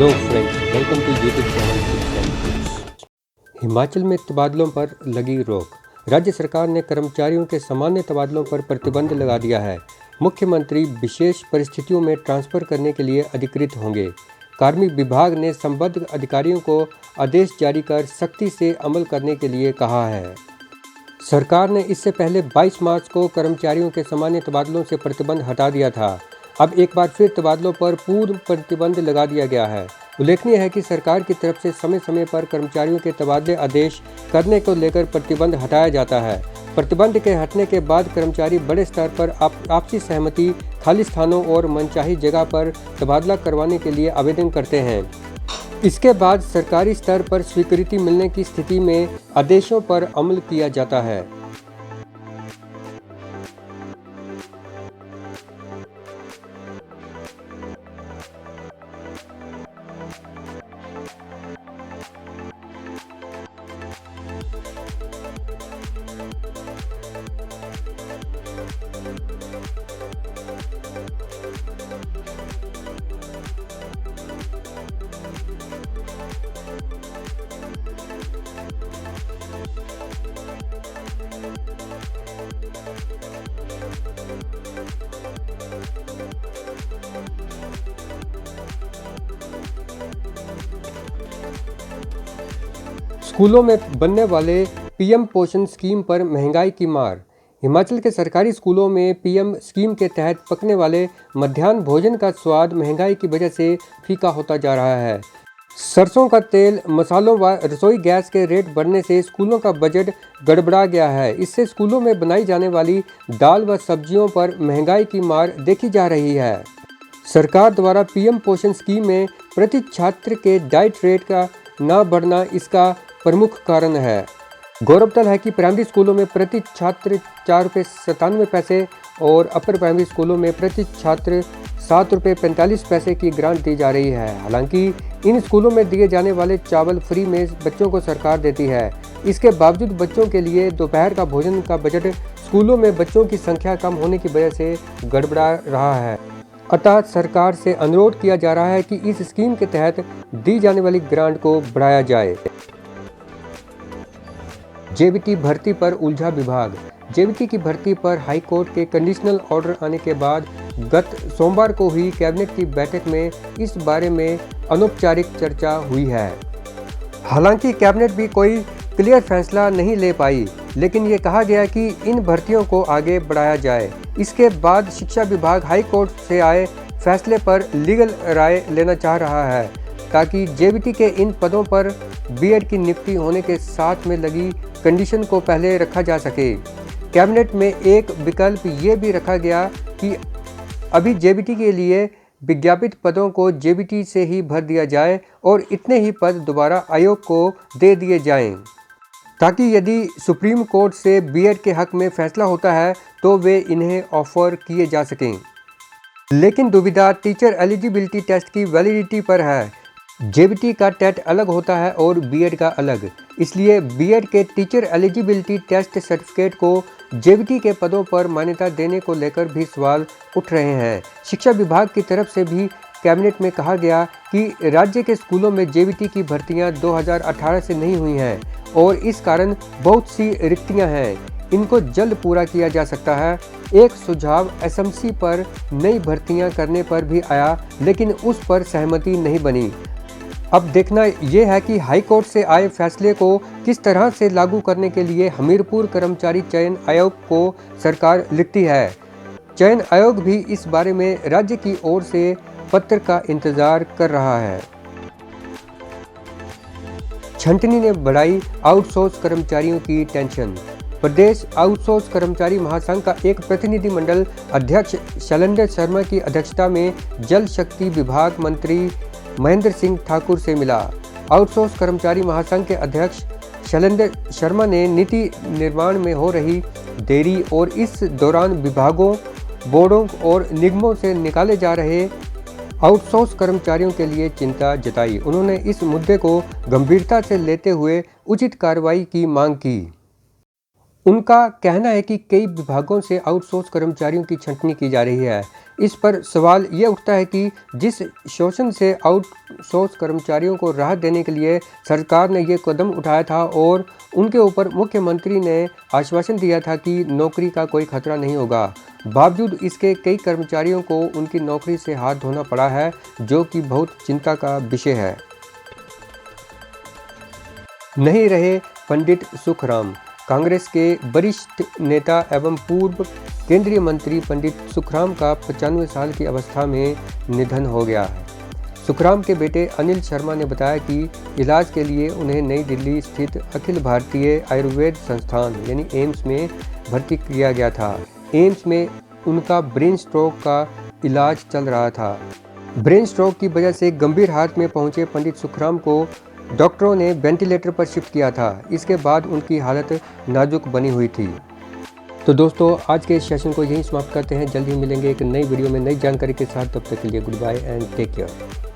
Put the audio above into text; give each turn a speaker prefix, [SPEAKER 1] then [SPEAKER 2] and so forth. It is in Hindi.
[SPEAKER 1] Hello friends, welcome to YouTube channel. Himachal में तबादलों पर लगी रोक। राज्य सरकार ने कर्मचारियों के सामान्य तबादलों पर प्रतिबंध लगा दिया है। मुख्यमंत्री विशेष परिस्थितियों में ट्रांसफ़र करने के लिए अधिकृत होंगे। कार्मिक विभाग ने संबद्ध अधिकारियों को आदेश जारी कर सख्ती से अमल करने के लिए कहा है। सरकार ने इससे पहले 22 मार्च को कर्मचारियों के सामान्य तबादलों से प्रतिबंध हटा दिया था। अब एक बार फिर तबादलों पर पूर्ण प्रतिबंध लगा दिया गया है। उल्लेखनीय है कि सरकार की तरफ से समय समय पर कर्मचारियों के तबादले आदेश करने को लेकर प्रतिबंध हटाया जाता है। प्रतिबंध के हटने के बाद कर्मचारी बड़े स्तर पर आपसी सहमति, खाली स्थानों और मनचाही जगह पर तबादला करवाने के लिए आवेदन करते हैं। इसके बाद सरकारी स्तर पर स्वीकृति मिलने की स्थिति में आदेशों पर अमल किया जाता है। स्कूलों में बनने वाले पीएम पोषण स्कीम पर महंगाई की मार। हिमाचल के सरकारी स्कूलों में पीएम स्कीम के तहत पकने वाले मध्याह्न भोजन का स्वाद महंगाई की वजह से फीका होता जा रहा है। सरसों का तेल, मसालों व रसोई गैस के रेट बढ़ने से स्कूलों का बजट गड़बड़ा गया है। इससे स्कूलों में बनाई जाने वाली दाल व सब्जियों पर महंगाई की मार देखी जा रही है। सरकार द्वारा पीएम पोषण स्कीम में प्रति छात्र के डाइट रेट का न बढ़ना इसका प्रमुख कारण है। गौरतलब है कि प्राइमरी स्कूलों में प्रति छात्र 4 रुपये 97 और अपर प्राइमरी स्कूलों में प्रति छात्र 7 रुपये 45 पैसे की ग्रांट दी जा रही है। हालांकि इन स्कूलों में दिए जाने वाले चावल फ्री में बच्चों को सरकार देती है। इसके बावजूद बच्चों के लिए दोपहर का भोजन का बजट स्कूलों में बच्चों की संख्या कम होने की वजह से गड़बड़ा रहा है। अतः सरकार से अनुरोध किया जा रहा है कि इस स्कीम के तहत दी जाने वाली ग्रांट को बढ़ाया जाए। जेबीटी भर्ती पर उलझा विभाग। जेबीटी की भर्ती पर हाईकोर्ट के कंडीशनल ऑर्डर आने के बाद गत सोमवार को हुई कैबिनेट की बैठक में इस बारे में अनौपचारिक चर्चा हुई है। हालांकि कैबिनेट भी कोई क्लियर फैसला नहीं ले पाई, लेकिन ये कहा गया कि इन भर्तियों को आगे बढ़ाया जाए। इसके बाद शिक्षा विभाग हाईकोर्ट से आए फैसले पर लीगल राय लेना चाह रहा है, ताकि जेबीटी के इन पदों पर बीएड की नियुक्ति होने के साथ में लगी कंडीशन को पहले रखा जा सके। कैबिनेट में एक विकल्प ये भी रखा गया कि अभी जेबीटी के लिए विज्ञापित पदों को जेबीटी से ही भर दिया जाए और इतने ही पद दोबारा आयोग को दे दिए जाएं, ताकि यदि सुप्रीम कोर्ट से बीएड के हक में फैसला होता है तो वे इन्हें ऑफर किए जा सकें। लेकिन दुविधा टीचर एलिजिबिलिटी टेस्ट की वैलिडिटी पर है। जेबीटी का टेट अलग होता है और बीएड का अलग, इसलिए बीएड के टीचर एलिजिबिलिटी टेस्ट सर्टिफिकेट को जेबीटी के पदों पर मान्यता देने को लेकर भी सवाल उठ रहे हैं। शिक्षा विभाग की तरफ से भी कैबिनेट में कहा गया कि राज्य के स्कूलों में जेबीटी की भर्तियां 2018 से नहीं हुई हैं और इस कारण बहुत सी रिक्तियां हैं। इनको जल्द पूरा किया जा सकता है। एक सुझाव एसएमसी पर नई भर्तियां करने पर भी आया, लेकिन उस पर सहमति नहीं बनी। अब देखना यह है कि हाईकोर्ट से आए फैसले को किस तरह से लागू करने के लिए हमीरपुर कर्मचारी चयन आयोग को सरकार लिखती है। चयन आयोग भी इस बारे में राज्य की ओर से पत्र का इंतजार कर रहा है। छंटनी ने बढ़ाई आउटसोर्स कर्मचारियों की टेंशन। प्रदेश आउटसोर्स कर्मचारी महासंघ का एक प्रतिनिधिमंडल अध्यक्ष शैलेंद्र शर्मा की अध्यक्षता में जल शक्ति विभाग मंत्री महेंद्र सिंह ठाकुर से मिला। आउटसोर्स कर्मचारी महासंघ के अध्यक्ष शैलेंद्र शर्मा ने नीति निर्माण में हो रही देरी और इस दौरान विभागों, बोर्डों और निगमों से निकाले जा रहे आउटसोर्स कर्मचारियों के लिए चिंता जताई। उन्होंने इस मुद्दे को गंभीरता से लेते हुए उचित कार्रवाई की मांग की। उनका कहना है कि कई विभागों से आउटसोर्स कर्मचारियों की छंटनी की जा रही है। इस पर सवाल ये उठता है कि जिस शोषण से आउटसोर्स कर्मचारियों को राहत देने के लिए सरकार ने ये कदम उठाया था और उनके ऊपर मुख्यमंत्री ने आश्वासन दिया था कि नौकरी का कोई खतरा नहीं होगा, बावजूद इसके कई कर्मचारियों को उनकी नौकरी से हाथ धोना पड़ा है, जो कि बहुत चिंता का विषय है। नहीं रहे पंडित सुखराम। कांग्रेस के वरिष्ठ नेता एवं पूर्व केंद्रीय मंत्री पंडित सुखराम का 95 साल की अवस्था में निधन हो गया है। सुखराम के बेटे अनिल शर्मा ने बताया कि इलाज के लिए उन्हें नई दिल्ली स्थित अखिल भारतीय आयुर्वेद संस्थान यानी एम्स में भर्ती किया गया था। एम्स में उनका ब्रेन स्ट्रोक का इलाज चल रहा था। ब्रेन स्ट्रोक की वजह से गंभीर हालत में पहुंचे पंडित सुखराम को डॉक्टरों ने वेंटिलेटर पर शिफ्ट किया था। इसके बाद उनकी हालत नाजुक बनी हुई थी। तो दोस्तों, आज के इस सेशन को यहीं समाप्त करते हैं। जल्द ही मिलेंगे एक नई वीडियो में नई जानकारी के साथ। तब तक के लिए goodbye and take care.